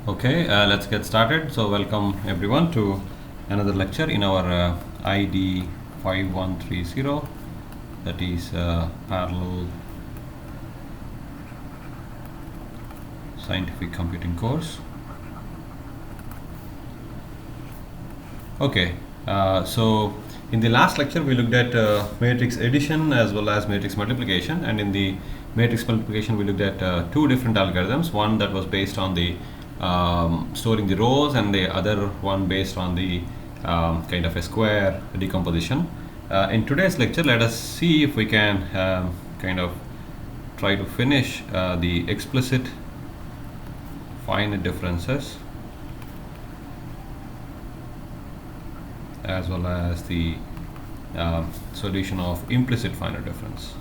Okay, let's get started. So welcome everyone to another lecture in our ID 5130, that is parallel scientific computing course. Okay, so in the last lecture we looked at matrix addition as well as matrix multiplication, and in the matrix multiplication we looked at two different algorithms, one that was based on the storing the rows and the other one based on the kind of a square decomposition. In today's lecture, let us see if we can kind of try to finish the explicit finite differences as well as the solution of implicit finite difference.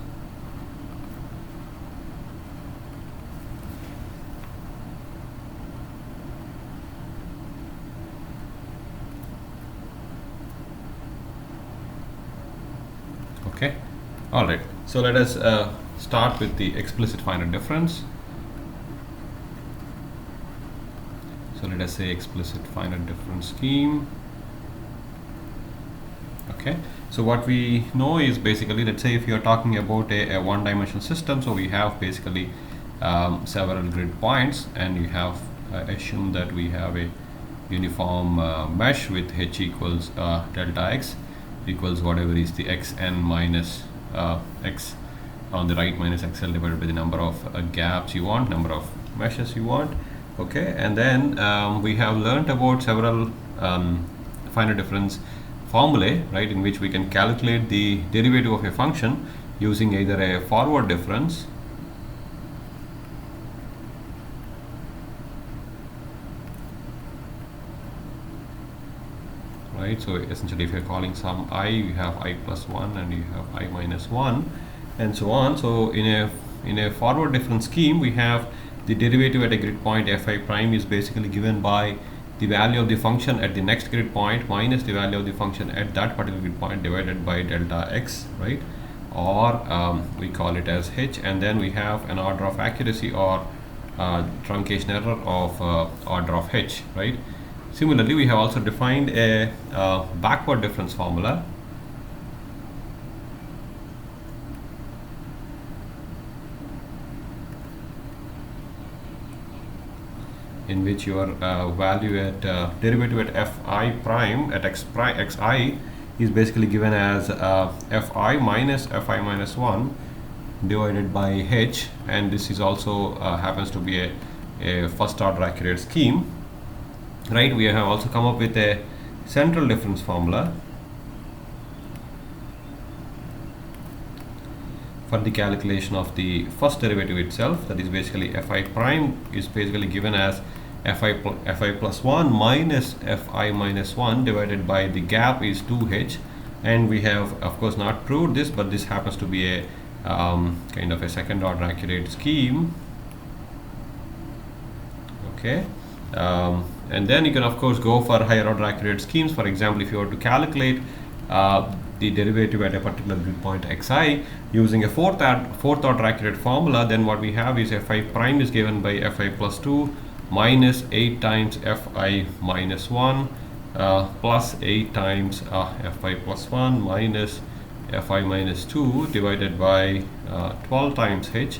Okay, all right, so let us start with the explicit finite difference. So let us say explicit finite difference scheme. Okay, so what we know is basically, let's say if you are talking about a one-dimensional system, so we have basically several grid points, and you have assume that we have a uniform mesh with h equals delta x equals whatever is the xn minus x on the right minus xl divided by the number of gaps you want, number of meshes you want. Okay, and then we have learned about several finite difference formulae, right, in which we can calculate the derivative of a function using either a forward difference right. So essentially if you're calling some I, you have I plus 1 and you have I minus 1 and so on. So in a forward difference scheme, we have the derivative at a grid point fi prime is basically given by the value of the function at the next grid point minus the value of the function at that particular grid point divided by delta x, right, or we call it as h, and then we have an order of accuracy or truncation error of order of h, right. Similarly, we have also defined a backward difference formula in which your value at derivative at fi prime at xi is basically given as fi minus 1 divided by h, and this is also happens to be a first order accurate scheme, right. We have also come up with a central difference formula for the calculation of the first derivative itself, that is basically fi prime is basically given as fi plus 1 minus fi minus 1 divided by the gap is 2h, and we have of course not proved this, but this happens to be a kind of a second order accurate scheme. Okay, and then you can of course go for higher order accurate schemes. For example, if you were to calculate the derivative at a particular grid point xi using a fourth order accurate formula, then what we have is fi prime is given by fi plus 2 minus 8 times fi minus 1 plus 8 times fi plus 1 minus fi minus 2 divided by 12 times h,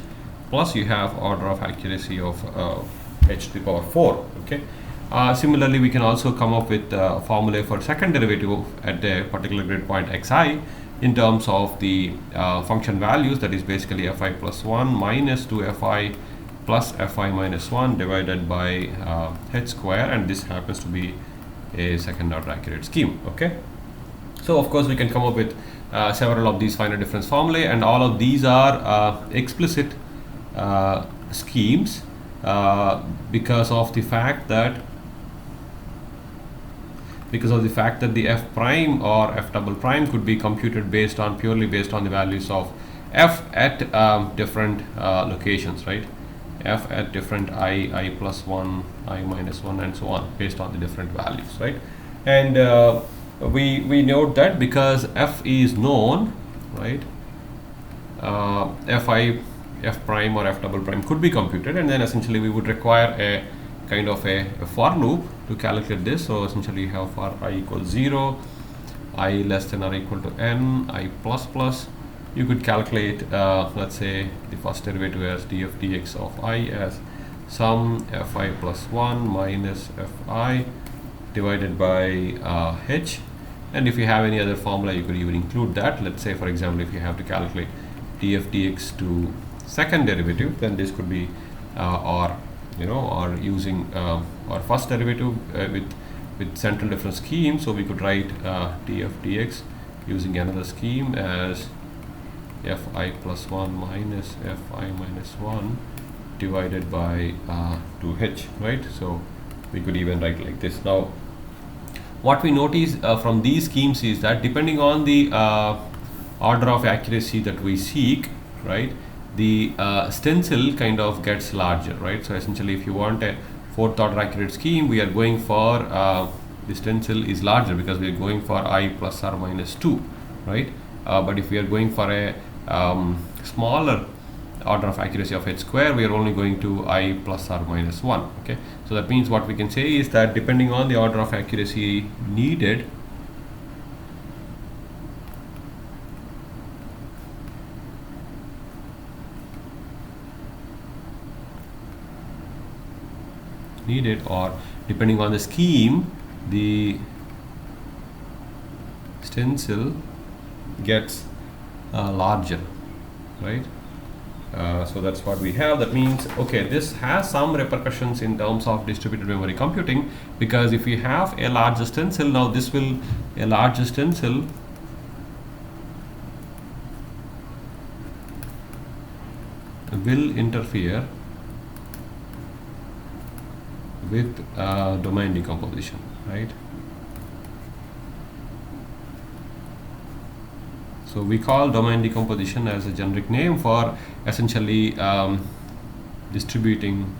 plus you have order of accuracy of h to the power 4. Okay. Similarly, we can also come up with a formula for second derivative at a particular grid point xi in terms of the function values, that is basically fi plus 1 minus 2fi plus fi minus 1 divided by h square, and this happens to be a second order accurate scheme. Okay, so of course we can come up with several of these finite difference formulae, and all of these are explicit schemes because of the fact that the f prime or f double prime could be computed purely based on the values of f at different locations, right, f at different I plus 1, I minus 1 and so on based on the different values, right. And we note that because f is known, right, f prime or f double prime could be computed, and then essentially we would require kind of a for loop to calculate this. So essentially you have for I equals 0, I less than or equal to n, I plus plus. You could calculate, let's say, the first derivative as df dx of I as sum fi plus 1 minus fi divided by h. And if you have any other formula, you could even include that. Let's say, for example, if you have to calculate df dx to second derivative, then this could be or using our first derivative with central difference scheme. So we could write df dx using another scheme as fi plus 1 minus fi minus 1 divided by 2h, right? So we could even write like this. Now what we notice from these schemes is that depending on the order of accuracy that we seek, right, the stencil kind of gets larger, right? So essentially if you want a fourth order accurate scheme, we are going for the stencil is larger because we are going for I plus or minus 2, right? But if we are going for a smaller order of accuracy of h square, we are only going to I plus or minus 1. Okay, so that means what we can say is that depending on the order of accuracy needed, or depending on the scheme, the stencil gets larger, right? So that's what we have. That means, okay, this has some repercussions in terms of distributed memory computing, because if we have a larger stencil, now this will, a larger stencil will interfere with domain decomposition, right? So we call domain decomposition as a generic name for essentially distributing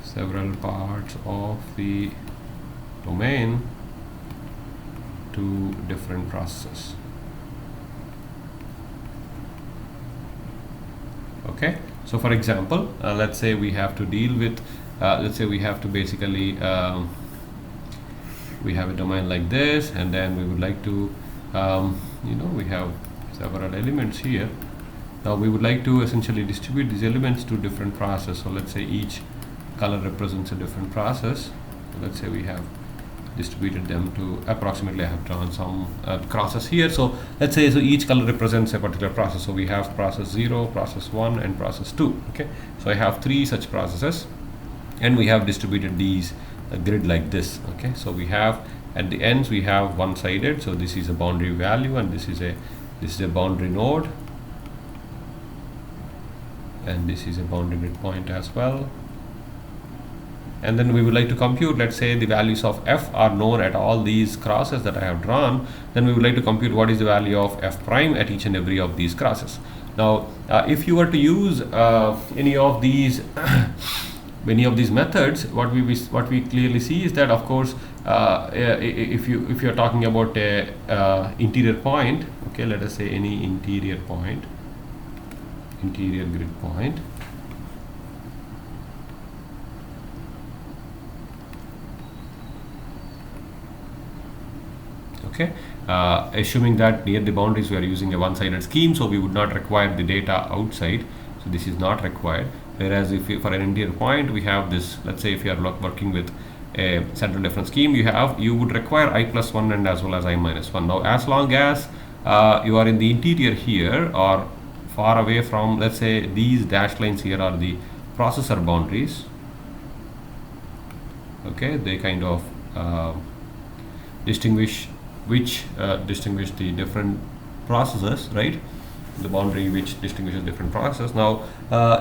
several parts of the domain to different processes. Okay, so for example, let's say we have to deal with, let's say we have to basically, we have a domain like this, and then we would like to, we have several elements here. Now we would like to essentially distribute these elements to different processes. So let's say each color represents a different process. So let's say we have distributed them to approximately, I have drawn some crosses here. So let's say, so each color represents a particular process. So we have process 0, process 1, and process 2. Okay, so I have 3 such processes, and we have distributed these grid like this. Okay, so we have at the ends we have one-sided. So this is a boundary value, and this is a boundary node, and this is a boundary grid point as well. And then we would like to compute, let's say the values of f are known at all these crosses that I have drawn. Then we would like to compute what is the value of f prime at each and every of these crosses. Now if you were to use any of these methods, what we clearly see is that, of course, if you're talking about a interior point, okay, let us say any interior grid point, okay, assuming that near the boundaries we are using a one-sided scheme, so we would not require the data outside, so this is not required. Whereas if for an interior point we have this, let's say if you are working with a central difference scheme, you would require I plus 1 and as well as I minus 1. Now as long as you are in the interior here or far away from, let's say these dashed lines here are the processor boundaries, okay, they kind of distinguish the different processes, right? The boundary which distinguishes different processes. Now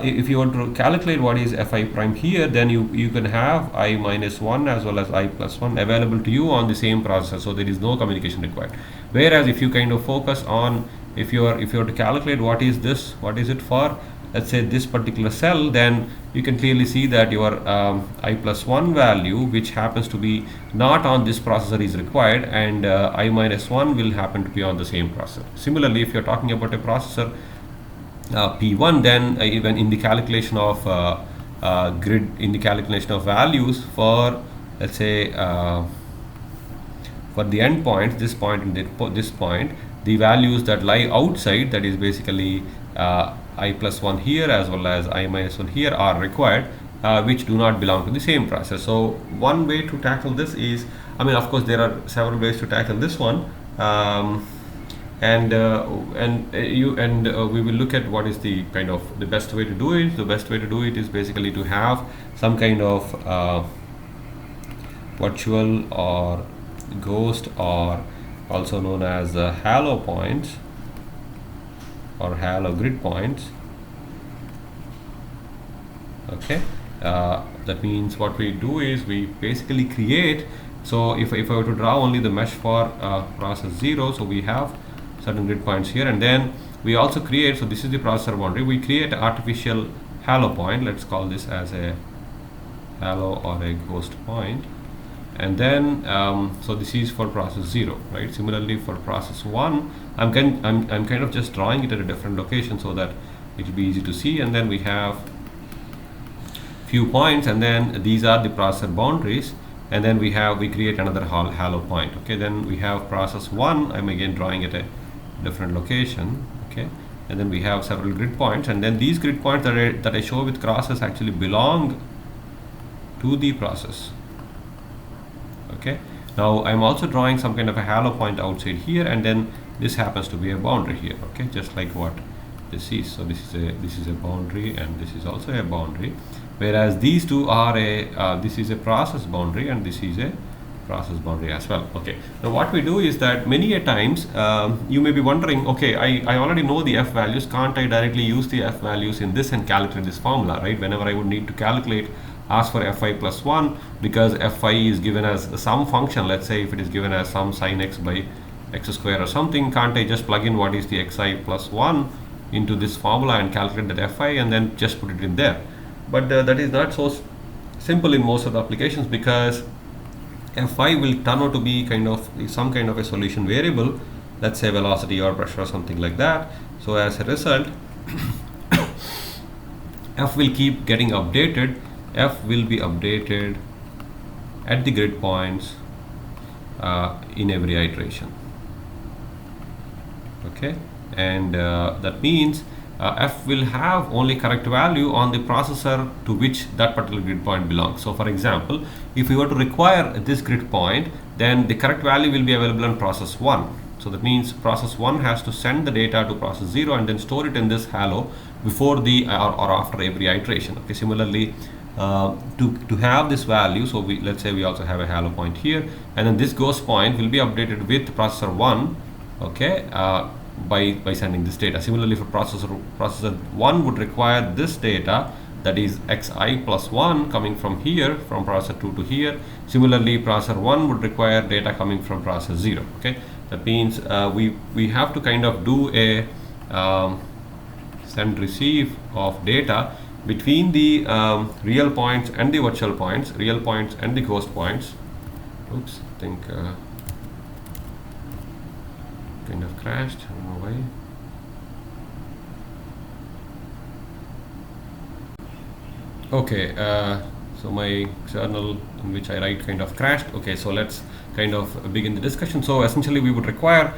if you want to calculate what is fi prime here, then you can have I minus 1 as well as I plus 1 available to you on the same processor, so there is no communication required. Whereas if you kind of focus on, if you are to calculate what is it for, let's say this particular cell, then you can clearly see that your I plus 1 value, which happens to be not on this processor, is required, and I minus 1 will happen to be on the same processor. Similarly, if you're talking about a processor P1, then even in the calculation of grid, in the calculation of values for, let's say, for the endpoints, this point and this point, the values that lie outside, that is basically I plus 1 here as well as I minus 1 here, are required, which do not belong to the same process. So one way to tackle this is, I mean, of course there are several ways to tackle this one, we will look at what is the kind of the best way to do it. The best way to do it is basically to have some kind of virtual or ghost, or also known as halo points or halo grid points. Okay, that means what we do is we basically create, so if I were to draw only the mesh for process 0, so we have certain grid points here, and then we also create, so this is the processor boundary, we create an artificial halo point, let's call this as a halo or a ghost point, and then so this is for process 0, right? Similarly for process 1, I'm kind of just drawing it at a different location so that it will be easy to see, and then we have few points, and then these are the processor boundaries, and then we create another halo point. Okay, then we have process 1, I'm again drawing it at a different location. Okay, and then we have several grid points, and then these grid points that I show with crosses actually belong to the process. Okay, now I'm also drawing some kind of a halo point outside here, and then this happens to be a boundary here. Okay, just like what this is. So this is a boundary, and this is also a boundary, whereas these two are this is a process boundary and this is a process boundary as well. Okay, now what we do is that many a times you may be wondering, okay, I already know the f values, can't I directly use the f values in this and calculate this formula, right? Whenever I would need to calculate, ask for fi plus 1, because fi is given as some function, let's say if it is given as some sin x by x square or something, can't I just plug in what is the xi plus 1 into this formula and calculate that fi and then just put it in there? But that is not so simple in most of the applications, because fi will turn out to be some kind of a solution variable, let's say velocity or pressure or something like that. So as a result, f will keep getting updated. F will be updated at the grid points in every iteration. Okay, and that means f will have only correct value on the processor to which that particular grid point belongs. So for example, if we were to require this grid point, then the correct value will be available on process 1. So that means process 1 has to send the data to process 0 and then store it in this halo before the or after every iteration. Okay, similarly, to have this value, so let's say we also have a halo point here, and then this ghost point will be updated with processor 1. Okay, by sending this data. Similarly for processor 1 would require this data, that is xi plus 1 coming from here, from processor 2 to here. Similarly processor 1 would require data coming from processor 0. Okay, that means we have to kind of do a send receive of data between the real points and the virtual points, real points and the ghost points. Oops, I think kind of crashed, I don't know why. Okay, so my journal in which I write kind of crashed. Okay, so let's kind of begin the discussion. So essentially we would require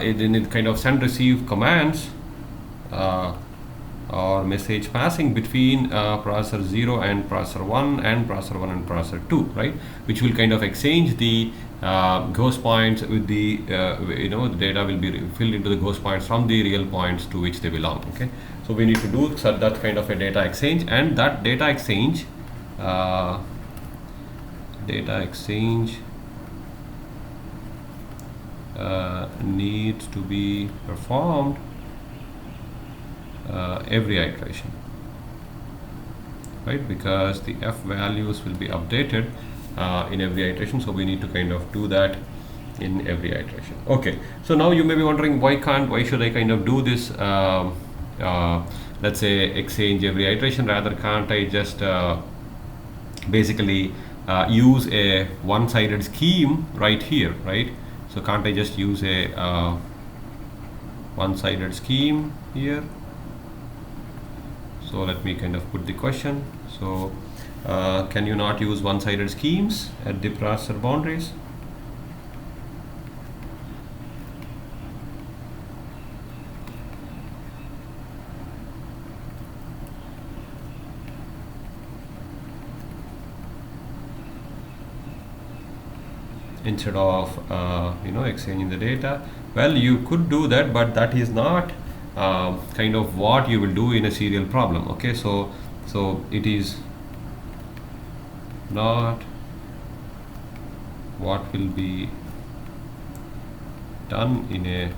in kind of send receive commands or message passing between processor 0 and processor 1 and processor 1 and processor 2, right, which will kind of exchange the ghost points with the the data will be filled into the ghost points from the real points to which they belong. Okay, so we need to do that kind of a data exchange, and that data exchange needs to be performed every iteration, right, because the f values will be updated in every iteration, so we need to kind of do that in every iteration. Okay, so now you may be wondering, why should I kind of do this let's say exchange every iteration? Rather, can't I just basically use a one-sided scheme right here, right? So can't I just use a one-sided scheme here So let me kind of put the question. So can you not use one-sided schemes at the processor boundaries? Instead of exchanging the data. Well, you could do that, but that is not kind of what you will do in a serial problem. Okay, so it is not what will be done in a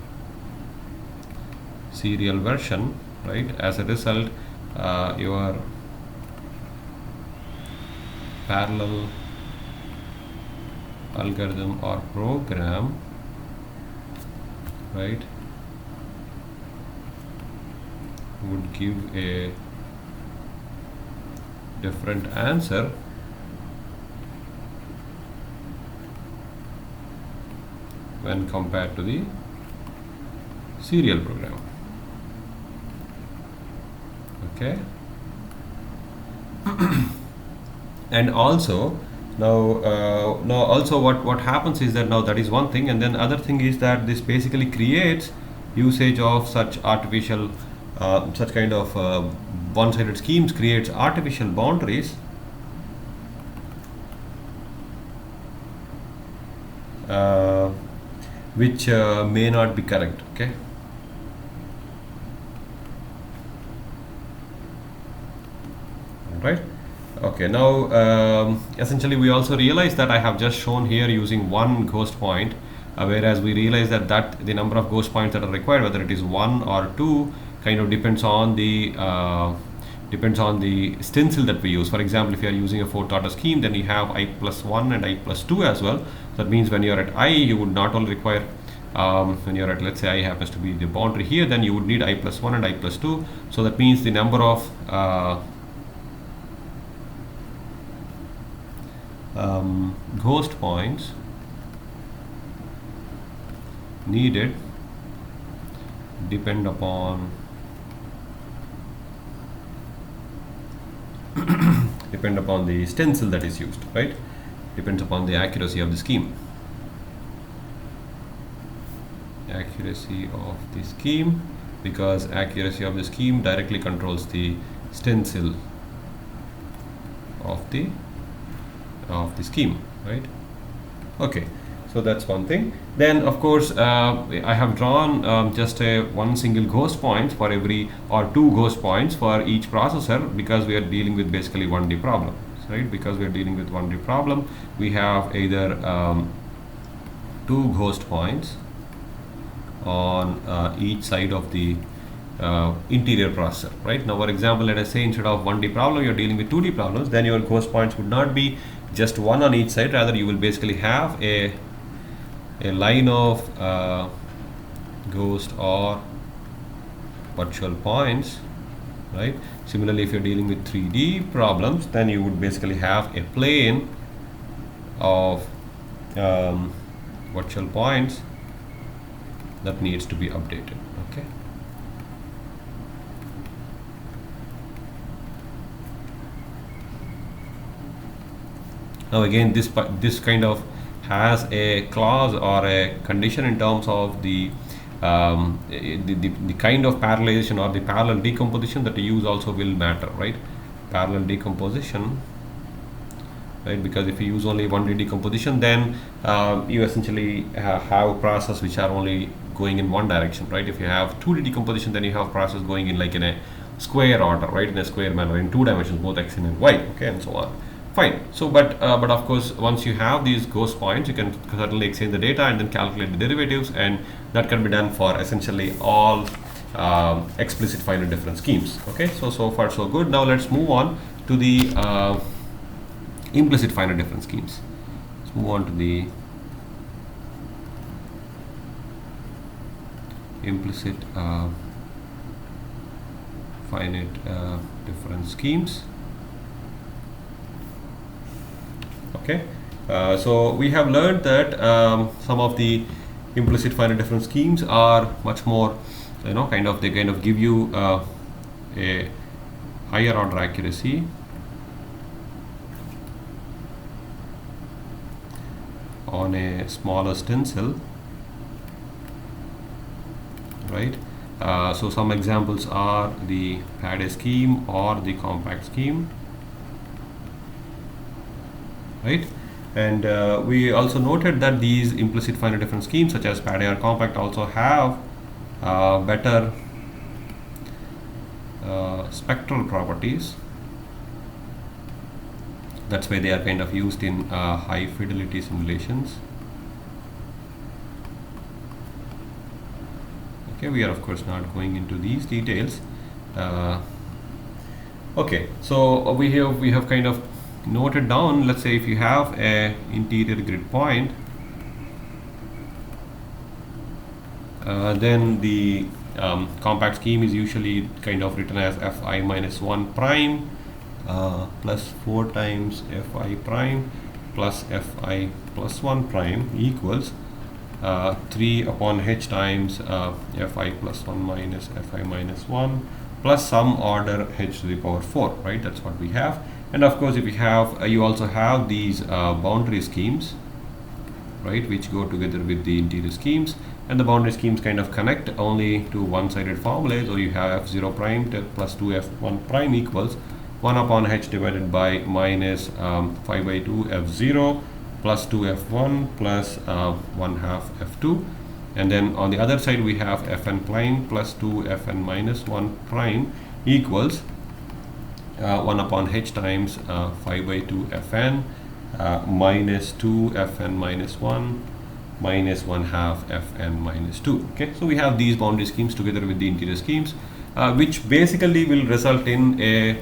serial version, right? As a result, your parallel algorithm or program, right, would give a different answer when compared to the serial program. Okay. And also now also what happens is that now that is one thing, and then other thing is that this basically creates usage of such artificial such kind of one-sided schemes creates artificial boundaries which may not be correct. Okay. All right. Okay, now essentially we also realize that I have just shown here using one ghost point, whereas we realize that the number of ghost points that are required, whether it is 1 or 2, kind of depends on the stencil that we use. For example, if you are using a 4th-order scheme, then you have I plus 1 and I plus 2 as well. That means when you are at I, you would not only require when you are at, let's say I happens to be the boundary here, then you would need I plus 1 and I plus 2. So that means the number of ghost points needed depend upon the stencil that is used, right? Depends upon the accuracy of the scheme. Accuracy of the scheme, because accuracy of the scheme directly controls the stencil of the scheme, right? Okay, so that's one thing. Then of course I have drawn just one single ghost point for every, or 2 ghost points for each processor, because we are dealing with basically 1D problem, right? Because we are dealing with 1D problem, we have either 2 ghost points on each side of the interior processor, right? Now for example, let us say instead of 1D problem you're dealing with 2D problems, then your ghost points would not be just 1 on each side, rather you will basically have a line of ghost or virtual points, right? Similarly, if you're dealing with 3D problems, then you would basically have a plane of virtual points that needs to be updated. Okay. Now again, this kind of has a clause or a condition in terms of the kind of parallelization or the parallel decomposition that you use also will matter, right? Parallel decomposition, right? Because if you use only 1D decomposition, then you essentially have processes which are only going in one direction, right? If you have 2D decomposition, then you have process going in like in a square order, right? In a square manner, in 2 dimensions, both x and y, okay, and so on. Fine. So, but of course, once you have these ghost points, you can certainly exchange the data and then calculate the derivatives, and that can be done for essentially all explicit finite difference schemes. Okay. So far so good. Now let's move on to the implicit finite difference schemes. Let's move on to the implicit finite difference schemes. Okay, so we have learned that some of the implicit finite difference schemes are much more, they kind of give you a higher order accuracy on a smaller stencil, right? So some examples are the pad scheme or the compact scheme, right? And we also noted that these implicit finite difference schemes such as pad or compact also have better spectral properties. That's why they are kind of used in high fidelity simulations. Okay, we are of course not going into these details. Okay, so we have kind of noted down. Let's say if you have a interior grid point, then the compact scheme is usually kind of written as fi minus 1 prime plus 4 times fi prime plus fi plus 1 prime equals 3 upon h times fi plus 1 minus fi minus 1 plus some order h to the power 4, right? That's what we have. And of course, if you have you also have these boundary schemes, right, which go together with the interior schemes, and the boundary schemes kind of connect only to one-sided formulae. So you have f0 prime plus 2f1 prime equals 1 upon h divided by minus 5 by 2 f0 plus 2f1 plus 1 half f2. And then on the other side we have fn prime plus 2fn minus 1 prime equals 1 upon h times 5 by 2 fn minus 2 fn minus 1 minus 1 half fn minus 2. Okay, so we have these boundary schemes together with the interior schemes, which basically will result in a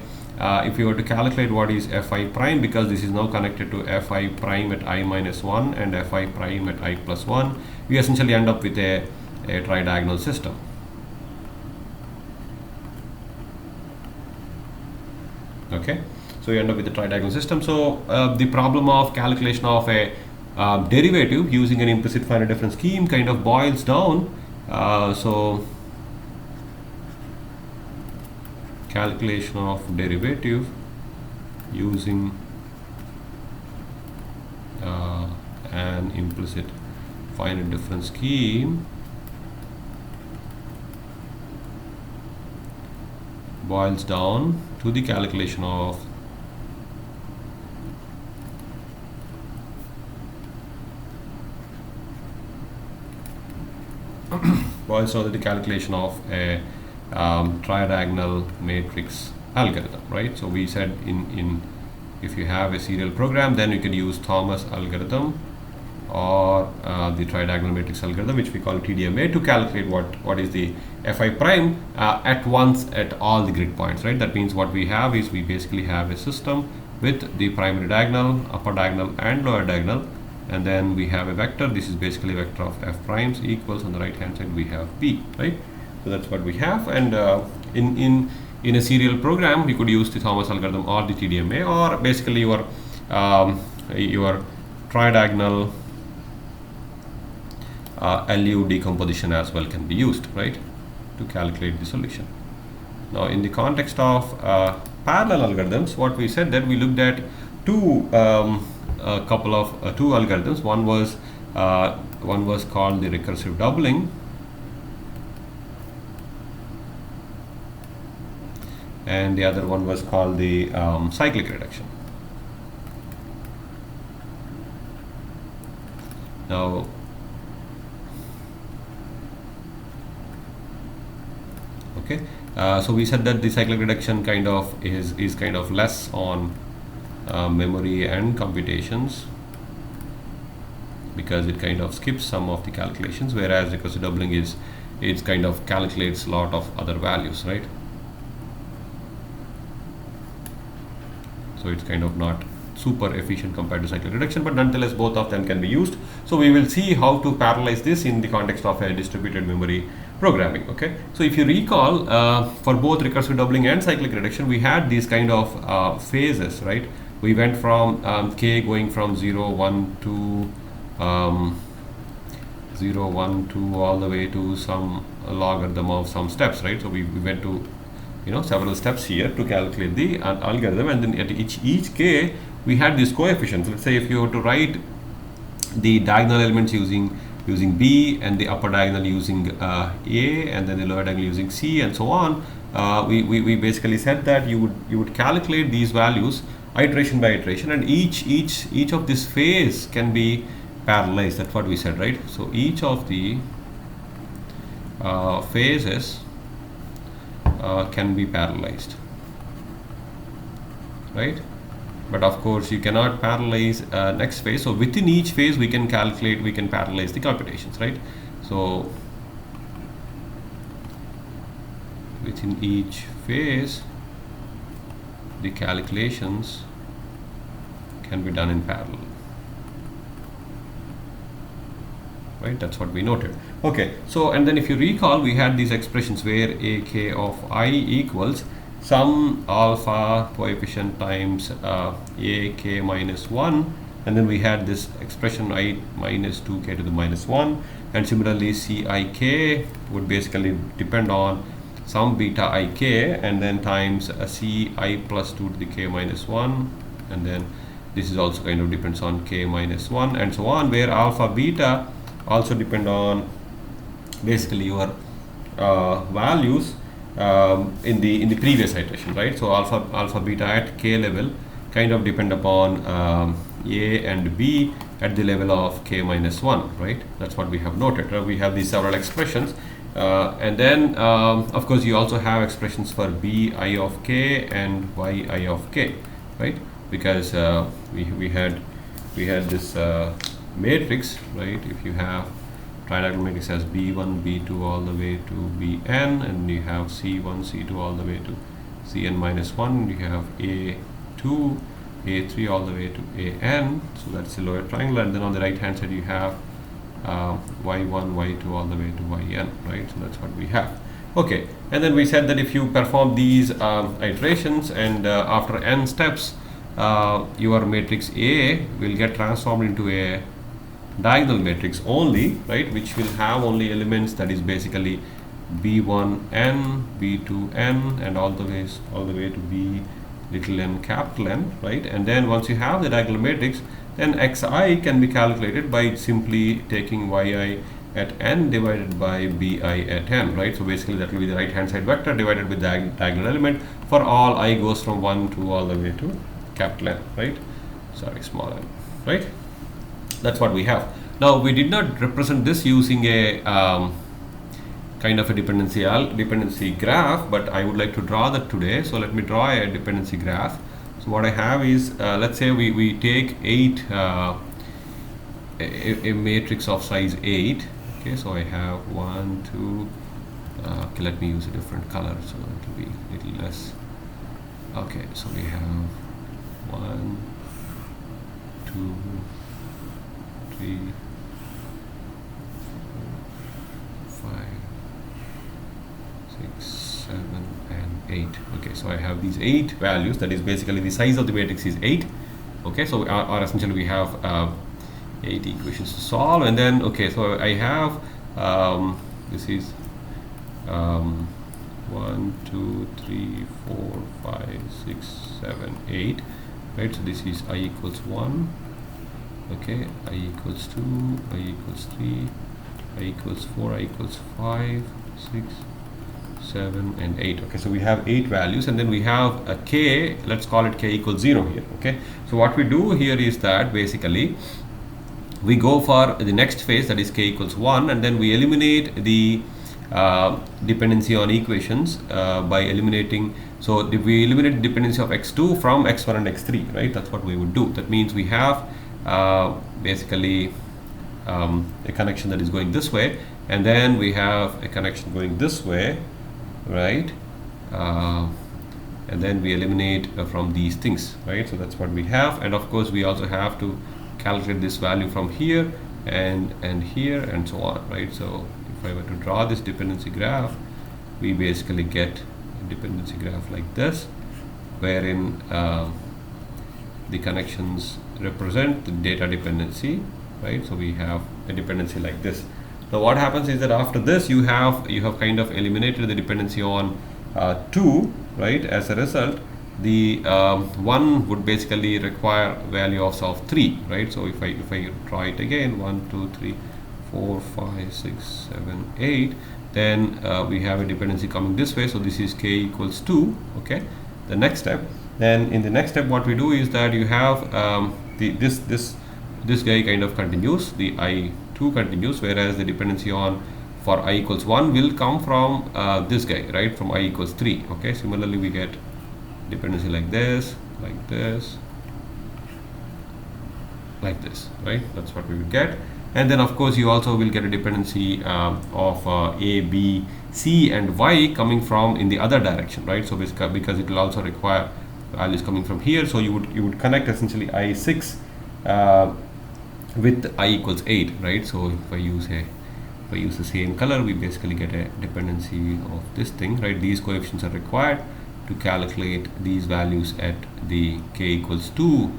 if you were to calculate what is fi prime, because this is now connected to fi prime at I minus 1 and fi prime at I plus 1, we essentially end up with a tridiagonal system. Okay, so you end up with a tridiagonal system. So the problem of calculation of a derivative using an implicit finite difference scheme kind of boils down. So calculation of derivative using an implicit finite difference scheme boils down to the calculation of a tridiagonal matrix algorithm, right? So we said in if you have a serial program, then you can use Thomas algorithm or the tridiagonal matrix algorithm, which we call TDMA, to calculate what is the fi prime at once at all the grid points, right? That means what we have is we basically have a system with the primary diagonal, upper diagonal and lower diagonal, and then we have a vector. This is basically a vector of f primes equals, on the right hand side we have p, right? So that's what we have. And in a serial program, we could use the Thomas algorithm or the TDMA, or basically your tridiagonal LU decomposition as well can be used, right, to calculate the solution. Now in the context of parallel algorithms, what we said that we looked at two algorithms. One was called the recursive doubling, and the other one was called the cyclic reduction. Now okay, so we said that the cyclic reduction kind of is kind of less on memory and computations, because it kind of skips some of the calculations, whereas recursive doubling it kind of calculates a lot of other values, right? So it's kind of not super efficient compared to cyclic reduction, but nonetheless both of them can be used. So we will see how to parallelize this in the context of a distributed memory programming. Okay, so if you recall, for both recursive doubling and cyclic reduction, we had these kind of phases, right? We went from k going from 0, 1, 2, 0, 1, 2 all the way to some logarithm of some steps, right? So we went to several steps here to calculate the algorithm, and then at each k we had these coefficients. Let's say if you were to write the diagonal elements using B, and the upper diagonal using A, and then the lower diagonal using C, and so on, we basically said that you would calculate these values iteration by iteration, and each of this phase can be parallelized. That's what we said, right? So each of the phases can be parallelized, right? But of course you cannot parallelize next phase. So within each phase we can parallelize the computations, right? So within each phase the calculations can be done in parallel, right? That's what we noted. Okay, so and then if you recall, we had these expressions where ak of I equals some alpha coefficient times ak minus 1, and then we had this expression I minus 2k to the minus 1, and similarly cik would basically depend on some beta ik, and then times ci plus 2 to the k minus 1, and then this is also kind of depends on k minus 1, and so on, where alpha beta also depend on basically your values in the previous iteration, right? So alpha beta at k level kind of depend upon a and b at the level of k minus 1, right? That's what we have noted. We have these several expressions, and then of course you also have expressions for bi of k and yi of k, right? Because we had this matrix, right? If you have tridiagonal matrix as b1 b2 all the way to bn, and you have c1 c2 all the way to cn minus 1, you have a2 a3 all the way to an, so that's the lower triangle, and then on the right hand side you have y1 y2 all the way to yn, right? So that's what we have. Okay, and then we said that if you perform these iterations, and after n steps your matrix A will get transformed into a diagonal matrix only, right, which will have only elements that is basically b1n, b2n, and all the way to b little n capital N, right? And then once you have the diagonal matrix, then xi can be calculated by simply taking yi at n divided by bi at n, right? So basically that will be the right hand side vector divided with the diagonal element for all I goes from 1 to all the way to capital N, right? Sorry, small n, right? That's what we have. Now we did not represent this using a kind of a dependency graph, but I would like to draw that today. So let me draw a dependency graph. So what I have is, let's say we take a matrix of size 8. Okay, so I have 1, 2. Okay, let me use a different color so it will be a little less. Okay, so we have 1, 2, 3, 4, 5, 6, 7, and 8. Okay, so I have these 8 values. That is basically the size of the matrix is 8. Okay, so or essentially we have 8 equations to solve, and then okay, so I have this is 1, 2, 3, 4, 5, 6, 7, 8. Right, so this is I equals 1. Okay, I equals 2, I equals 3, I equals 4, I equals 5, 6, 7, and 8. Okay, so we have 8 values, and then we have a k, let's call it k equals 0 here. Okay, so what we do here is that basically we go for the next phase, that is k equals 1, and then we eliminate the dependency on equations by eliminating, so if we eliminate the dependency of x2 from x1 and x3, right? That's what we would do. That means we have basically a connection that is going this way, and then we have a connection going this way, right? And then we eliminate from these things, right? So that's what we have, and of course we also have to calculate this value from here and here and so on, right? So if I were to draw this dependency graph, we basically get a dependency graph like this, wherein the connections represent the data dependency, right? So we have a dependency like this. Now what happens is that after this you have kind of eliminated the dependency on 2, right? As a result, the 1 would basically require value of 3, right? So if I try it again, 1 2 3 4 5 6 7 8, then we have a dependency coming this way. So this is k equals 2. Okay, the next step. Then in the next step, what we do is that you have this guy kind of continues, the I2 continues, whereas the dependency on for I equals 1 will come from this guy, right, from I equals 3. Okay, similarly we get dependency like this, like this, like this, right? That's what we will get. And then of course you also will get a dependency of A, B, C and Y coming from in the other direction, right? So because it will also require values coming from here, so you would connect essentially I6 with I equals 8, right? So if I use the same color, we basically get a dependency of this thing, right? These coefficients are required to calculate these values at the k equals 2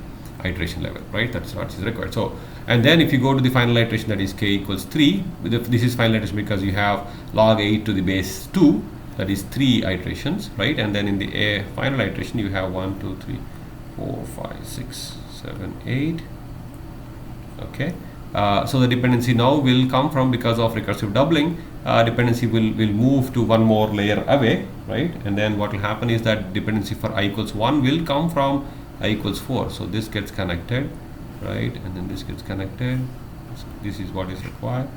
iteration level, right? That's what is required. So, and then if you go to the final iteration, that is k equals 3, this is final iteration because you have log 8 to the base 2, that is 3 iterations, right? And then in the final iteration you have 1 2 3 4 5 6 7 8. Okay, so the dependency now will come from, because of recursive doubling, dependency will move to one more layer away, right? And then what will happen is that dependency for I equals 1 will come from I equals 4. So this gets connected, right? And then this gets connected. This is what is required,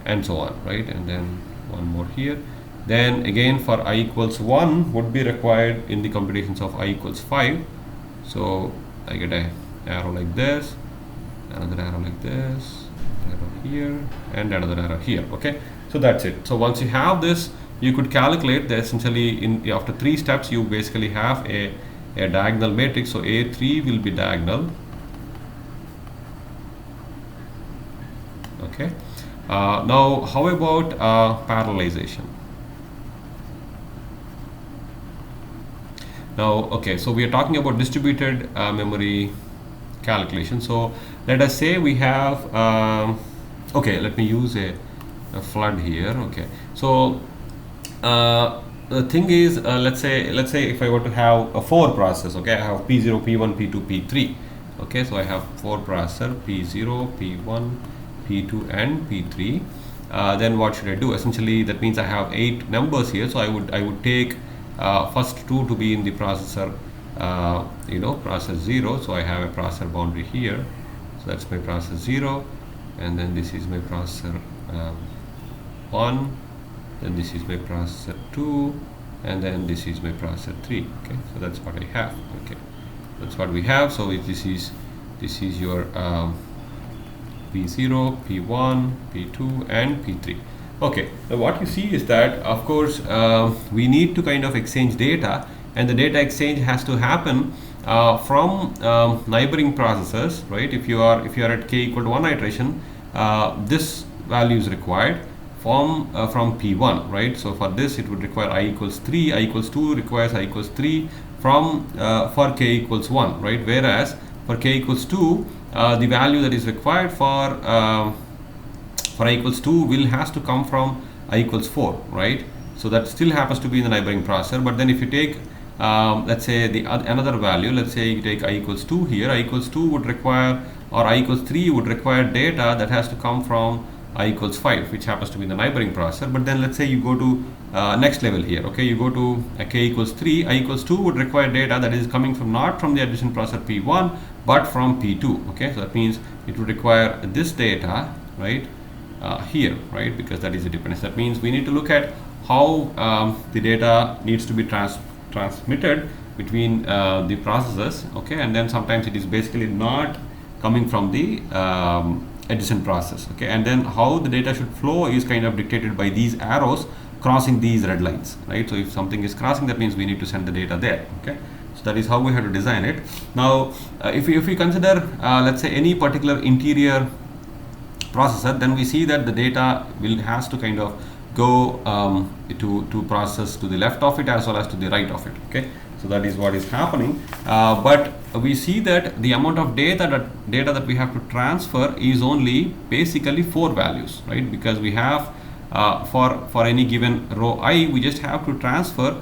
and so on, right? And then one more here. Then again for I equals 1 would be required in the computations of I equals 5. So I get a arrow like this, another arrow like this, arrow here, and another arrow here. Okay, so that's it. So once you have this, you could calculate that essentially after 3 steps you basically have a diagonal matrix. So A3 will be diagonal. Okay, now how about parallelization? Now, okay, so we are talking about distributed memory calculation. So let us say we have okay, let me use a flood here. Okay, so the thing is, let's say if I were to have a 4 process, okay, I have P0, P1, P2, P3. Okay, so I have 4 processor, P0, P1, P2 and P3. Then what should I do? Essentially that means I have 8 numbers here, so I would take first 2 to be in the processor, process 0. So I have a processor boundary here, so that's my processor 0, and then this is my processor 1, then this is my processor 2, and then this is my processor 3. Okay, so that's what I have. Okay, that's what we have. So this is your P0, P1, P2 and P3. Okay, now what you see is that of course we need to kind of exchange data, and the data exchange has to happen from neighboring processors, right? If you are at k equal to 1 iteration, this value is required from P1, right? So for this it would require I equals 3, I equals 2 requires I equals 3 from for k equals 1, right? Whereas for k equals 2, the value that is required for I equals 2 has to come from I equals 4, right? So that still happens to be in the neighboring processor. But then if you take let's say another value, let's say you take I equals 2 here, I equals 2 would require, or I equals 3 would require data that has to come from I equals 5, which happens to be the neighboring processor. But then let's say you go to next level here, okay, you go to k equals 3, I equals 2 would require data that is coming from not from the adjacent processor P1 but from P2. Okay, so that means it would require this data, right, here, right, because that is a dependency. That means we need to look at how the data needs to be transmitted between the processes, okay, and then sometimes it is basically not coming from the adjacent process, okay, and then how the data should flow is kind of dictated by these arrows crossing these red lines, right? So if something is crossing, that means we need to send the data there, okay. So that is how we have to design it. Now if we consider let's say any particular interior processor, then we see that the data has to kind of go to process to the left of it as well as to the right of it, okay. So that is what is happening, but we see that the amount of data that we have to transfer is only basically 4 values, right? Because we have for any given row I, we just have to transfer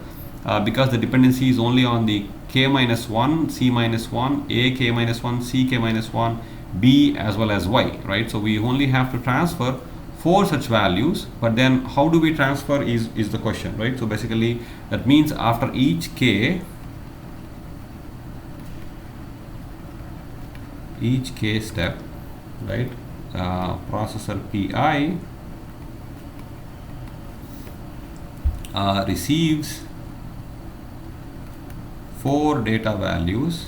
because the dependency is only on the k minus 1, c minus 1, a k minus 1, c k minus 1, b as well as y, right? So we only have to transfer 4 such values, but then how do we transfer is the question, right? So basically that means after each k step, right, processor PI receives 4 data values,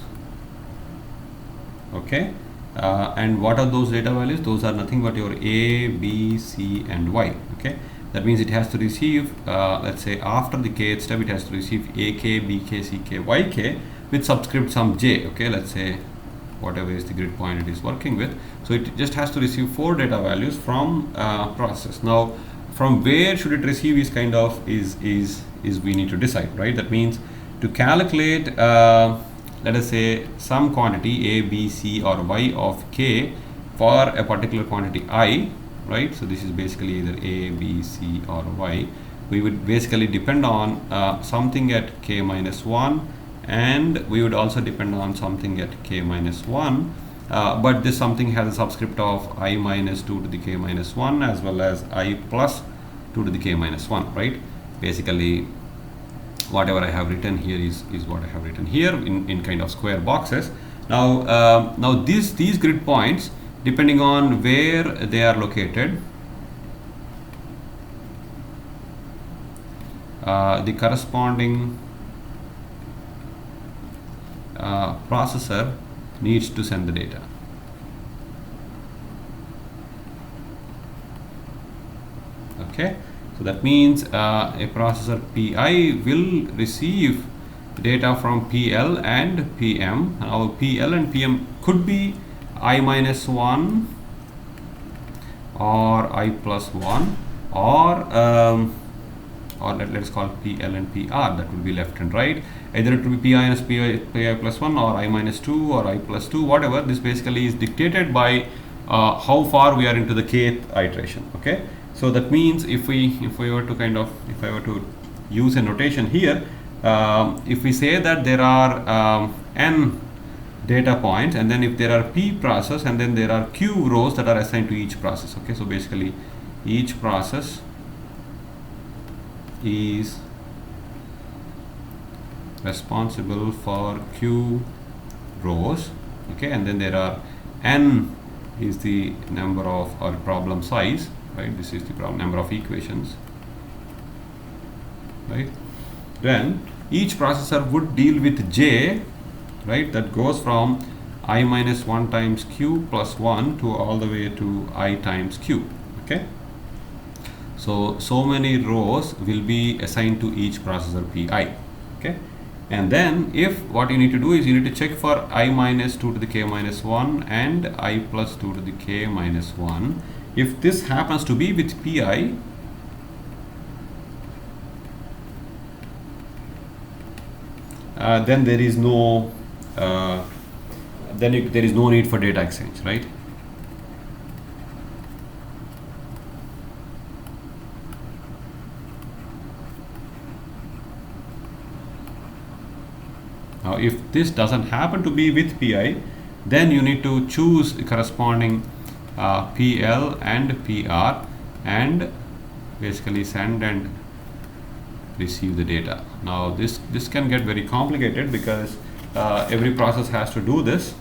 okay, and what are those data values? Those are nothing but your A, B, C and Y, okay. That means it has to receive, let's say after the kth step, it has to receive AK, BK, CK, YK with subscript some J, okay, let's say whatever is the grid point it is working with. So it just has to receive 4 data values from process. Now from where should it receive is kind of is we need to decide, right? That means to calculate let us say some quantity A, B, C or Y of k for a particular quantity I, right? So this is basically either A, B, C or Y. We would basically depend on something at k minus 1, and we would also depend on something at k minus 1, but this something has a subscript of I minus 2 to the k minus 1 as well as I plus 2 to the k minus 1, right? Basically whatever I have written here is what I have written here in kind of square boxes. Now now these grid points, depending on where they are located, the corresponding processor needs to send the data. Okay, so that means a processor PI will receive data from PL and PM. Now PL and PM could be I minus 1 or I plus 1, or let's call PL and PR, that would be left and right. Either it will be PI minus PI plus 1 or I minus 2 or I plus 2, whatever. This basically is dictated by how far we are into the kth iteration, okay. So that means if I were to use a notation here, if we say that there are n data points, and then if there are p process, and then there are q rows that are assigned to each process, okay. So basically each process is responsible for q rows, okay, and then there are n is the number of or problem size, right? This is the problem number of equations, right? Then each processor would deal with j, right, that goes from I minus 1 times q plus 1 to all the way to I times q, okay. So many rows will be assigned to each processor PI, okay. And then if what you need to do is you need to check for I minus 2 to the k minus 1 and I plus 2 to the k minus 1. If this happens to be with PI, then there is no there is no need for data exchange, right? Now if this doesn't happen to be with PI, then you need to choose the corresponding PL and PR and basically send and receive the data. Now this can get very complicated because every process has to do this,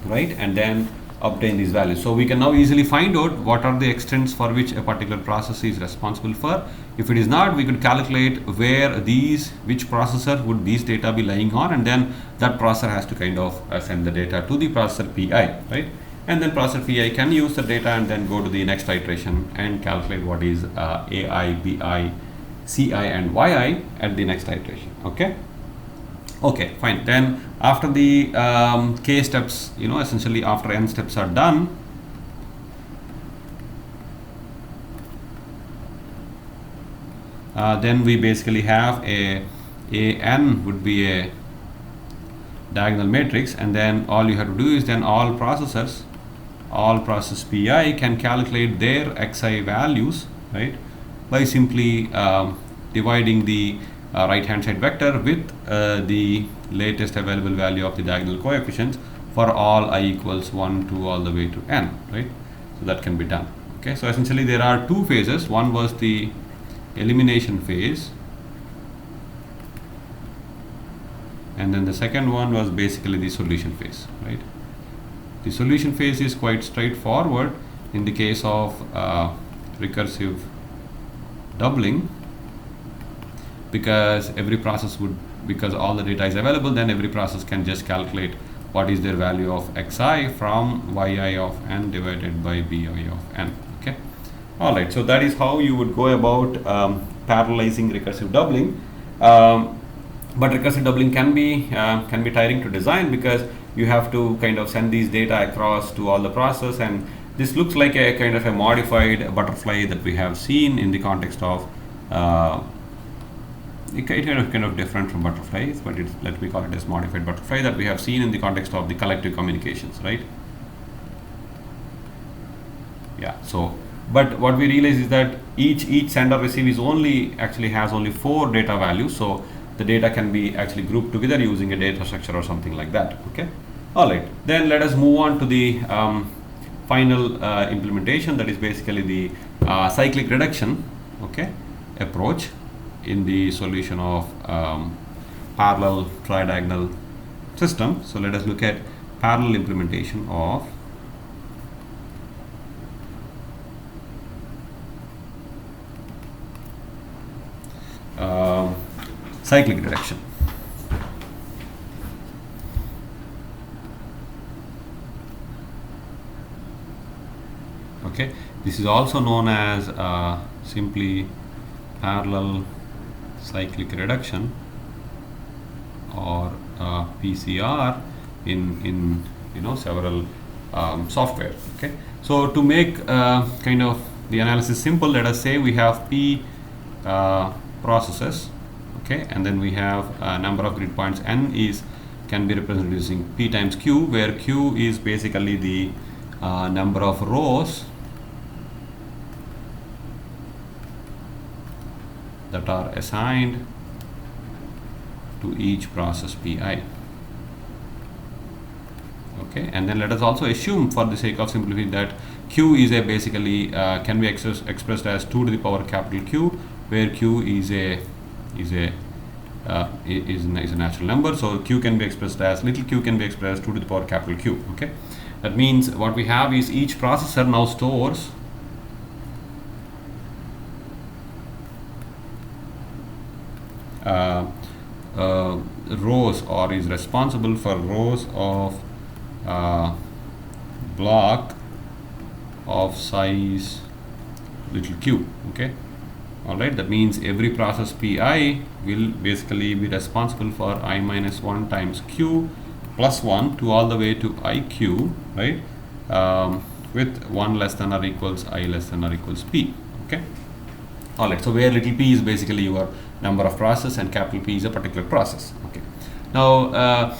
right, and then obtain these values. So we can now easily find out what are the extents for which a particular process is responsible for. If it is not, we could calculate which processor would these data be lying on, and then that processor has to kind of send the data to the processor PI, right? And then processor PI can use the data and then go to the next iteration and calculate what is AI, BI, CI and YI at the next iteration, okay? Okay, fine. Then after the k steps, essentially after n steps are done, then we basically have a n would be a diagonal matrix, and then all you have to do is then all process PI can calculate their xi values, right, by simply dividing the right hand side vector with the latest available value of the diagonal coefficients for all I equals 1 to all the way to n, right? So that can be done. Okay, so essentially there are two phases. One was the elimination phase, and then the second one was basically the solution phase, right? The solution phase is quite straightforward in the case of recursive doubling, because every process would, because all the data is available, then every process can just calculate what is their value of xi from yi of n divided by bi of n. Okay, all right, so that is how you would go about parallelizing recursive doubling. But recursive doubling can be tiring to design, because you have to kind of send these data across to all the process, and this looks like a kind of a modified butterfly that we have seen in the context of it kind of different from butterflies, but it's, let me call it as modified butterfly, that we have seen in the context of the collective communications, right? Yeah, so but what we realize is that each sender receive is actually has only 4 data values, so the data can be actually grouped together using a data structure or something like that. Okay, all right, then let us move on to the final implementation, that is basically the cyclic reduction, okay, approach in the solution of parallel tridiagonal system. So let us look at parallel implementation of cyclic reduction. Okay, this is also known as simply parallel cyclic reduction, or PCR in several software. Okay, so to make kind of the analysis simple, let us say we have p processes, okay, and then we have a number of grid points. N can be represented using p times q, where q is basically the number of rows that are assigned to each process pi. Okay, and then let us also assume, for the sake of simplicity, that q is a basically can be expressed as 2 to the power capital Q, where q is a natural number. So q can be expressed as little q can be expressed 2 to the power capital Q. Okay, that means what we have is each processor now stores rows, or is responsible for rows of block of size little q. Okay, all right, that means every process pi will basically be responsible for I minus 1 times q plus 1 to all the way to iq, right, with 1 less than or equals I less than or equals p. Okay, all right, so where little p is basically your number of process and capital P is a particular process. Okay, now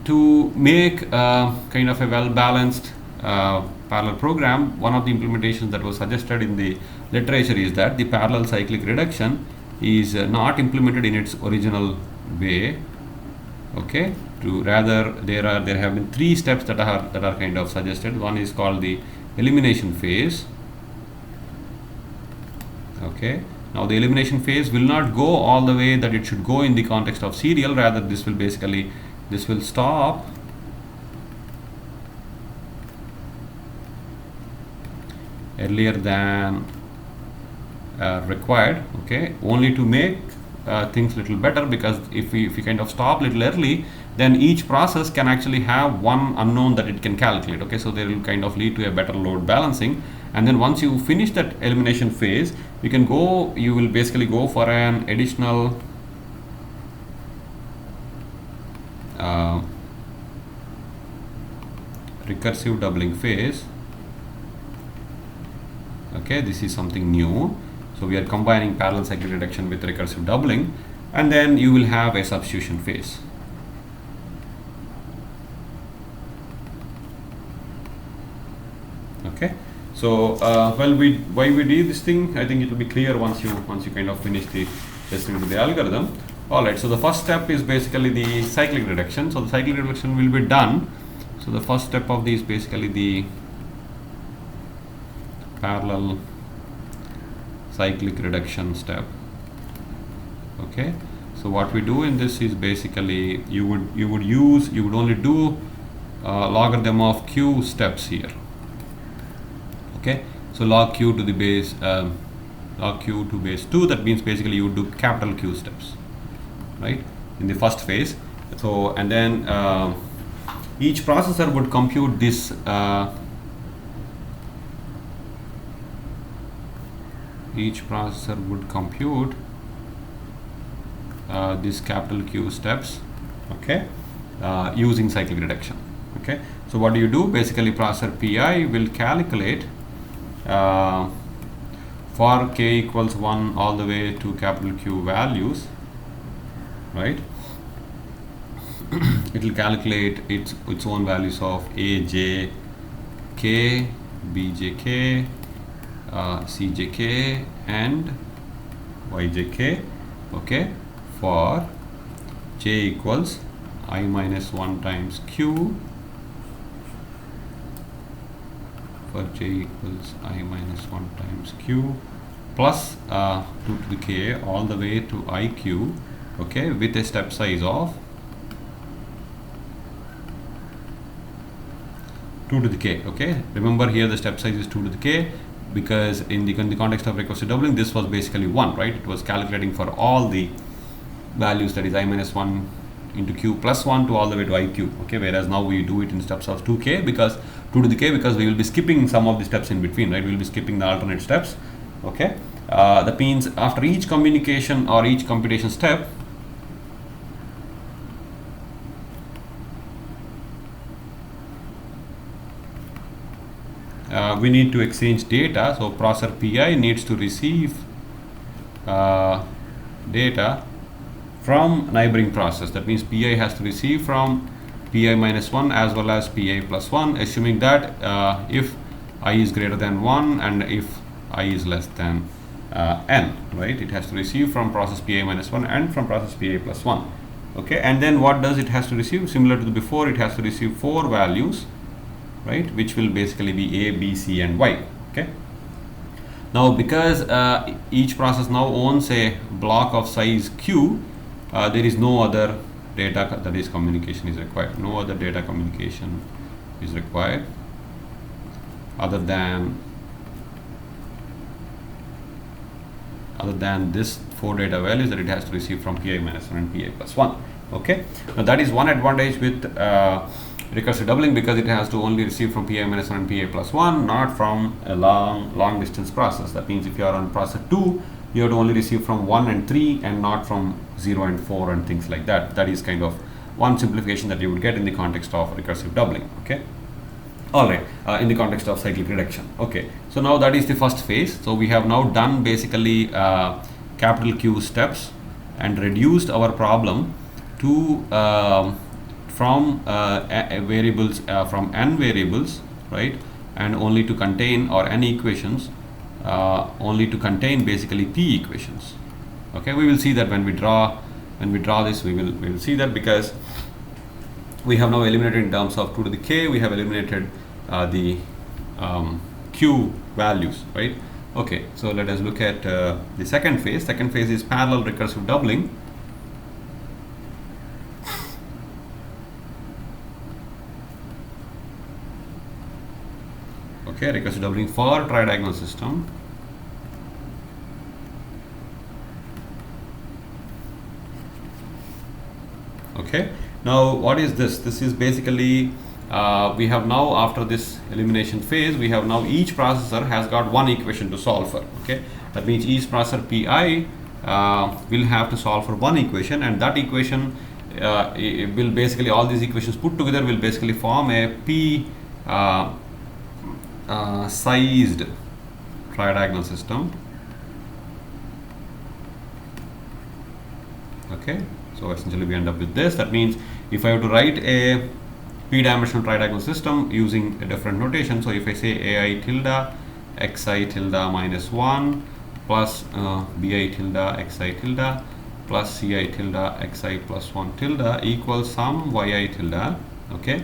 to make kind of a well-balanced parallel program, one of the implementations that was suggested in the literature is that the parallel cyclic reduction is not implemented in its original way. Okay, rather there have been 3 steps that are kind of suggested. One is called the elimination phase. Okay, now the elimination phase will not go all the way that it should go in the context of serial, rather this will stop earlier than required. Okay, only to make things little better, because if we kind of stop little early, then each process can actually have one unknown that it can calculate. Okay, so they will kind of lead to a better load balancing. And then once you finish that elimination phase, you will basically go for an additional recursive doubling phase. Okay, this is something new. So we are combining parallel cyclic reduction with recursive doubling, and then you will have a substitution phase. Okay, so why we did this thing, I think it will be clear once you kind of finish the testing with the algorithm. Alright, so the first step is basically the cyclic reduction. So the cyclic reduction will be done. So the first step of this is basically the parallel cyclic reduction step. Okay, so what we do in this is basically you would only do logarithm of q steps here. Okay, so log q to the base log q to base 2, that means basically you would do capital Q steps, right, in the first phase. So and then each processor would compute this this capital Q steps, okay, using cyclic reduction. Okay, so what do you do? Basically processor PI will calculate for k equals 1 all the way to capital Q values, right? It will calculate its own values of A, J, K, B, J, K, C, J, K, and Y, J, K. Okay, for j equals I minus 1 times Q, for j equals I minus 1 times Q plus 2 to the k all the way to IQ, okay, with a step size of 2 to the k. Okay, remember here the step size is 2 to the k because in the context of recursive doubling this was basically 1, right? It was calculating for all the values, that is I minus 1 into Q plus 1 to all the way to IQ. Okay, whereas now we do it in steps of 2k because 2 to the k, because we will be skipping some of the steps in between, right? We will be skipping the alternate steps. Okay, that means after each communication or each computation step, we need to exchange data. So processor PI needs to receive data from neighboring process. That means PI has to receive from PI minus 1 as well as PI plus 1, assuming that if I is greater than 1 and if I is less than n, right? It has to receive from process PI minus 1 and from process PI plus 1. Okay, and then what does it has to receive? Similar to the before, it has to receive 4 values, right, which will basically be A, B, C, and Y. Okay, now because each process now owns a block of size Q, there is no other data, that is communication is required. No other data communication is required other than this 4 data values that it has to receive from PI minus 1 and PI plus 1. Okay, now that is one advantage with recursive doubling, because it has to only receive from PI minus 1 and PI plus 1, not from a long distance process. That means if you are on process 2, you have to only receive from 1 and 3 and not from 0 and 4 and things like that. That is kind of one simplification that you would get in the context of recursive doubling. Okay, all right, in the context of cyclic reduction. Okay, so now that is the first phase. So we have now done basically capital Q steps and reduced our problem to from variables, from n variables, right, and only to contain, or n equations, only to contain basically p equations. Okay, we will see that when we draw this, we will see that, because we have now eliminated in terms of 2 to the k, we have eliminated the q values, right? Okay, so let us look at the second phase. Second phase is parallel recursive doubling. Okay, recursive doubling for tridiagonal system. Okay, now what is this? This is basically we have now, after this elimination phase, we have now each processor has got one equation to solve for. Okay, that means each processor PI will have to solve for one equation, and that equation it will basically, all these equations put together will basically form a p sized tridiagonal system. Okay, so essentially we end up with this. That means if I have to write a p-dimensional tridiagonal system using a different notation, so if I say ai tilde xi tilde minus 1 plus bi tilde xi tilde plus ci tilde xi plus 1 tilde equals some yi tilde, okay,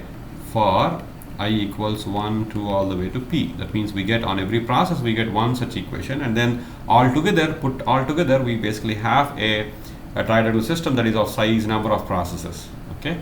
for I equals 1 to all the way to p. That means we get on every process we get one such equation, and then put all together we basically have a tridirectional system that is of size number of processes, okay,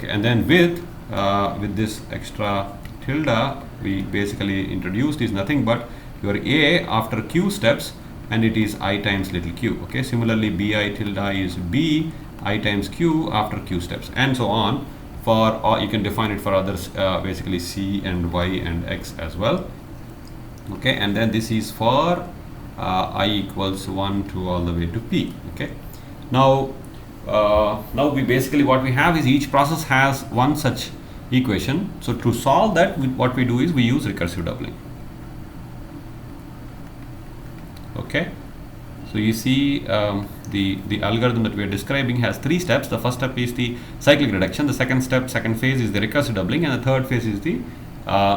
and then with this extra tilde we basically introduced is nothing but your a after q steps, and it is I times little q, okay. Similarly bi tilde is b I times q after q steps, and so on. Or you can define it for others, basically c and y and x as well, okay. And then this is for I equals 1 to all the way to p, okay. Now we basically what we have is each process has one such equation. So to solve that, what we do is we use recursive doubling, okay. So you see the algorithm that we are describing has 3 steps. The first step is the cyclic reduction, the second phase is the recursive doubling, and the third phase is the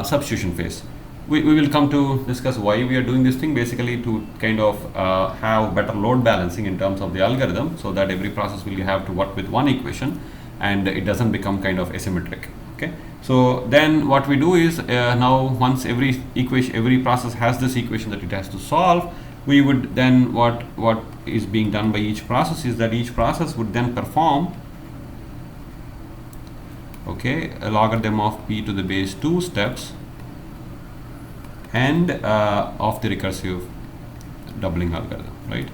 substitution phase. We will come to discuss why we are doing this thing, basically to kind of have better load balancing in terms of the algorithm, so that every process will have to work with one equation and it doesn't become kind of asymmetric, okay. So then what we do is now once every process has this equation that it has to solve, we would then what is being done by each process is that each process would then perform, okay, a logarithm of p to the base 2 steps and of the recursive doubling algorithm, right.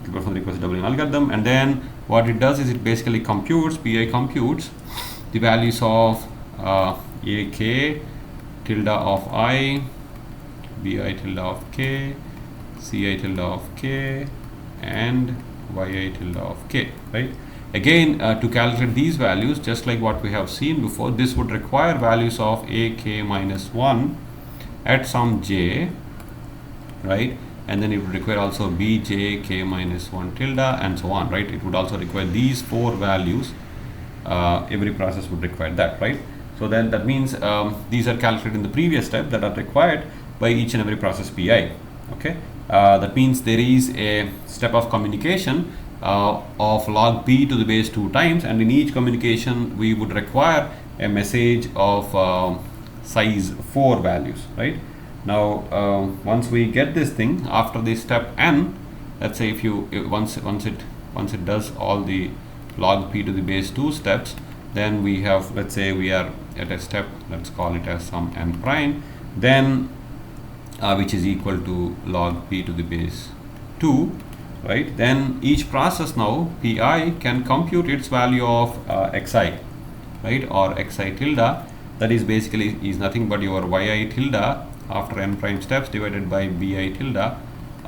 From the recursive doubling algorithm, and then what it does is it basically computes, pi computes the values of ak tilde of I, bi tilde of k, ci tilde of k, and yi tilde of k, right. Again, to calculate these values, just like what we have seen before, this would require values of ak minus 1 at some j, right, and then it would require also bj k minus 1 tilde and so on, right. It would also require these 4 values. Every process would require that, right. So then that means these are calculated in the previous step that are required by each and every process pi, okay. That means there is a step of communication of log p to the base 2 times, and in each communication we would require a message of size 4 values, right. Now once we get this thing after this step n, let's say once it does all the log p to the base 2 steps, then we have, let's say we are at a step, let's call it as some n prime, then which is equal to log p to the base 2, right. Then each process now pi can compute its value of xi, right, or xi tilde, that is basically is nothing but your yi tilde after n prime steps divided by bi tilde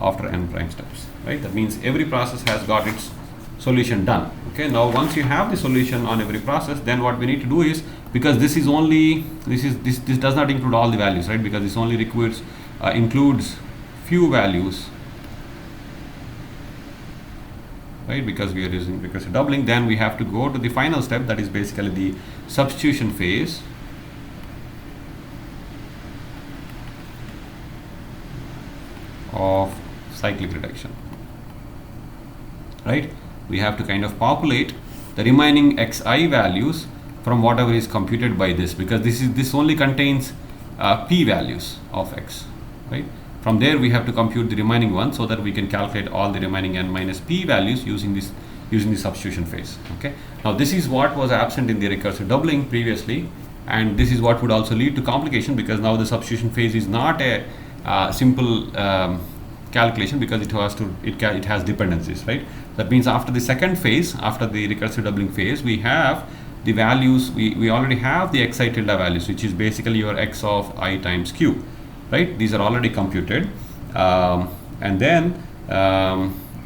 after n prime steps, right. That means every process has got its solution done, okay. Now once you have the solution on every process, then what we need to do is, because this does not include all the values, right, because this only includes few values, right, because we are using recursive doubling, then we have to go to the final step, that is basically the substitution phase, of cyclic reduction, right. We have to kind of populate the remaining xi values from whatever is computed by this, because this only contains p values of x, right. From there we have to compute the remaining one, so that we can calculate all the remaining n minus p values using the substitution phase, okay. Now this is what was absent in the recursive doubling previously, and this is what would also lead to complication, because now the substitution phase is not a simple calculation, because it has dependencies, right. That means after the second phase, after the recursive doubling phase, we have the values, we already have the xi tilde values, which is basically your x of I times q, right. These are already computed, and then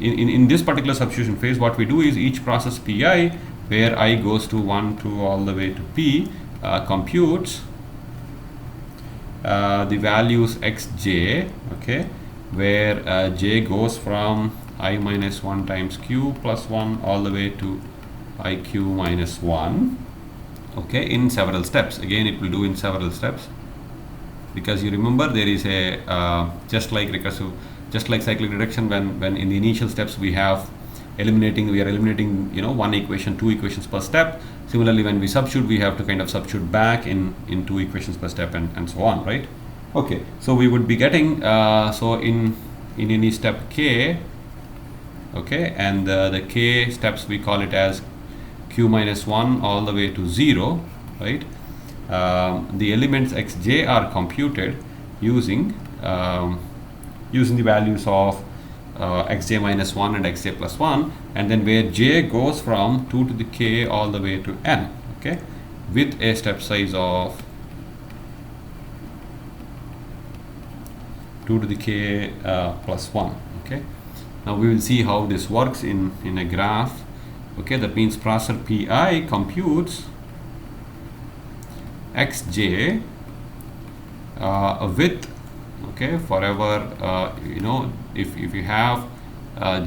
in this particular substitution phase, what we do is each process pi, where I goes to 1 to all the way to p, computes the values xj, okay, where j goes from I minus 1 times q plus 1 all the way to iq minus 1, okay, in several steps. Again, it will do in several steps, because you remember there is a just like recursive just like cyclic reduction, when in the initial steps we are eliminating one equation, two equations per step. Similarly, when we substitute, we have to kind of substitute back in two equations per step, and so on, right? Okay, so we would be getting so in any step k, okay, and the k steps we call it as q minus 1 all the way to 0, right? The elements xj are computed using the values of xj minus 1 and xj plus 1, and then where j goes from 2 to the k all the way to n, okay, with a step size of 2 to the k plus 1, okay. Now we will see how this works in a graph, okay. That means processor pi computes xj with, okay, forever if you have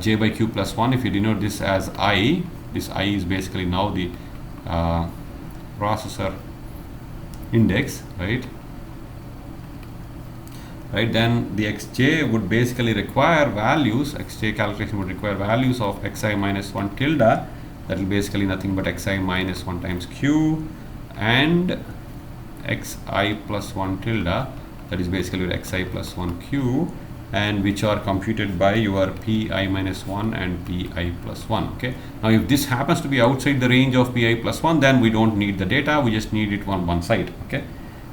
j by q plus 1, if you denote this as I, this I is basically now the processor index, right? Then the xj would basically require values, xj calculation would require values of xi minus 1 tilde, that will basically nothing but xi minus 1 times q, and xi plus 1 tilde, that is basically xi plus 1 q, and which are computed by your pi minus 1 and pi plus 1, okay. Now if this happens to be outside the range of pi plus 1, then we don't need the data, we just need it on one side, okay.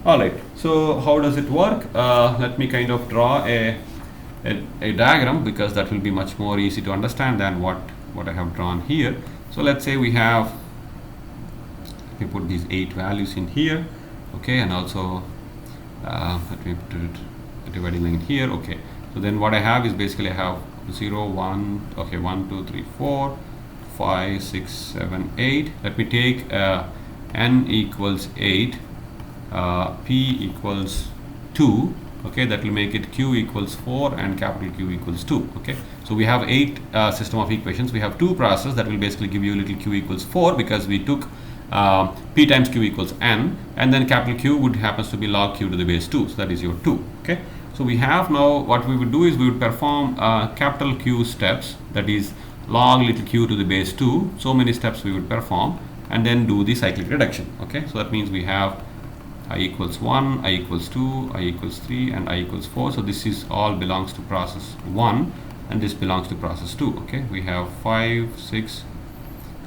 Alright, so how does it work? Let me kind of draw a diagram, because that will be much more easy to understand than what I have drawn here. So let's say we have, let me put these 8 values in here, okay, and also let me put a dividing line here, okay. So then what I have is basically I have 0, 1, okay, 1, 2, 3, 4, 5, 6, 7, 8. Let me take n equals 8, p equals 2, okay, that will make it q equals 4 and capital Q equals 2, okay. So we have 8 system of equations. We have 2 processes that will basically give you little q equals 4, because we took p times q equals n, and then capital Q would happens to be log q to the base 2, so that is your 2, okay. So we have now, what we would do is we would perform capital Q steps, that is log little q to the base 2, so many steps we would perform, and then do the cyclic reduction, okay. So that means we have I equals 1, I equals 2, I equals 3, and I equals 4. So this is all belongs to process 1, and this belongs to process 2, okay. We have 5, 6,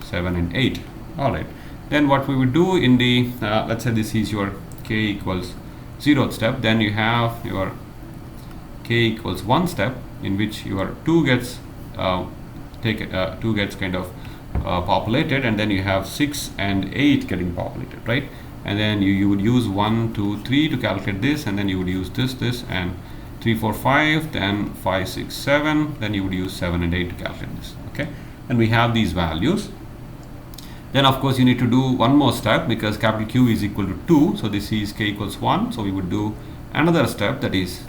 7, and 8. Alright, then what we would do in the let's say this is your k equals 0th step, then you have your k equals 1 step, in which your 2 gets 2 gets kind of populated, and then you have 6 and 8 getting populated, right? And then you would use 1, 2, 3 to calculate this, and then you would use this, and 3, 4, 5, then 5, 6, 7, then you would use 7 and 8 to calculate this, okay. And we have these values. Then of course you need to do one more step, because capital Q is equal to 2, so this is k equals 1, so we would do another step, that is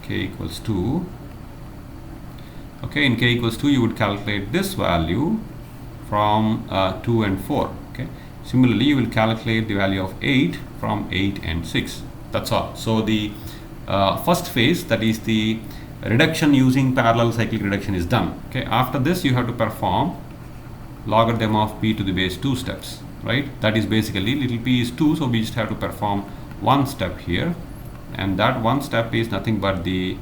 k equals 2, okay. In k equals 2 you would calculate this value from 2 and 4, okay. Similarly, you will calculate the value of 8 from 8 and 6. That's all. So the first phase, that is the reduction using parallel cyclic reduction, is done, okay. After this you have to perform logarithm of p to the base 2 steps, right? That is basically little p is 2, so we just have to perform one step here, and that one step is nothing but the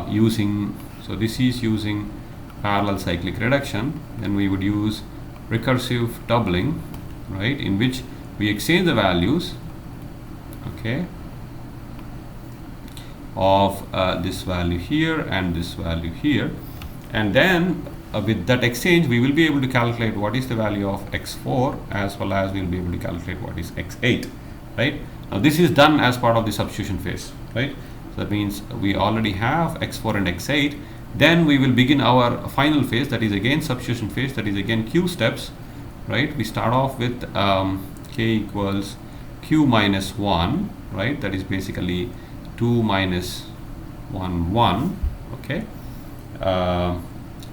using, so this is using parallel cyclic reduction. Then we would use recursive doubling, right, in which we exchange the values, okay, of this value here and this value here, and then with that exchange we will be able to calculate what is the value of x4, as well as we will be able to calculate what is x8, right? Now this is done as part of the substitution phase, right? So that means we already have x4 and x8. Then we will begin our final phase, that is again substitution phase, that is again q steps, right? We start off with k equals q minus 1, right? That is basically 2 minus 1, 1, okay.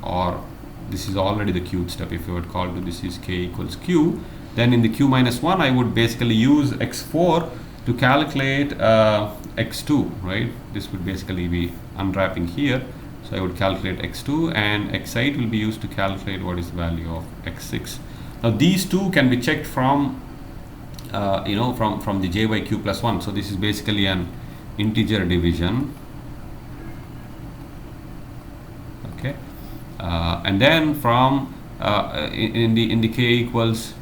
Or this is already the qth step, if you would call to this is k equals q. Then in the q minus 1 I would basically use x4 to calculate x2, right? This would basically be unwrapping here, So I would calculate x2, and x8 will be used to calculate what is the value of x6. Now these two can be checked from from the j by q plus 1. So this is basically an integer division. Okay, and then from in the k equals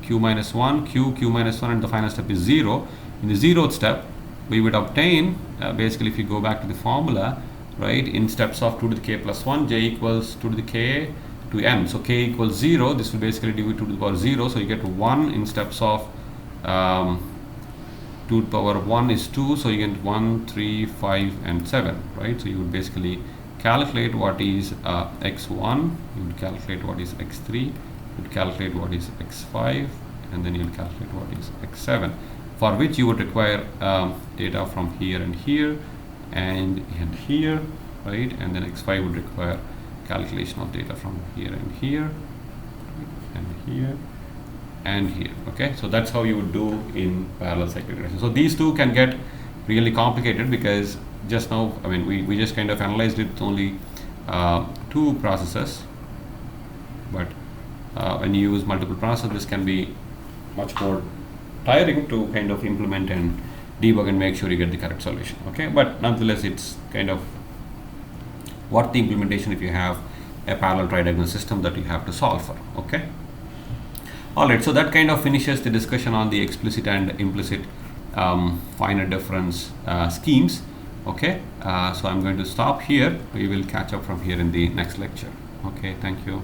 q minus 1, q minus 1, and the final step is 0. In the 0th step, we would obtain basically, if you go back to the formula, right, in steps of 2 to the k plus 1, j equals 2 to the k to n. So k equals 0. This will basically do 2 to the power 0. So you get 1 in steps of 2 to the power 1 is 2. So you get 1, 3, 5, and 7. Right. So you would basically calculate what is x1. You would calculate what is x3. You would calculate what is x5, and then you will calculate what is x7. For which you would require data from here and here and here, right? And then x5 would require calculation of data from here and here, and here and here. Okay, so that's how you would do in parallel cyclic regression. So these two can get really complicated because just now, I mean, we just kind of analyzed it with only two processes, but when you use multiple processes, this can be much more tiring to kind of implement and debug and make sure you get the correct solution. Okay, but nonetheless, it's kind of worth the implementation if you have a parallel tridiagonal system that you have to solve for. Okay, all right, so that kind of finishes the discussion on the explicit and implicit finite difference schemes. Okay, so I'm going to stop here. We will catch up from here in the next lecture. Okay, thank you.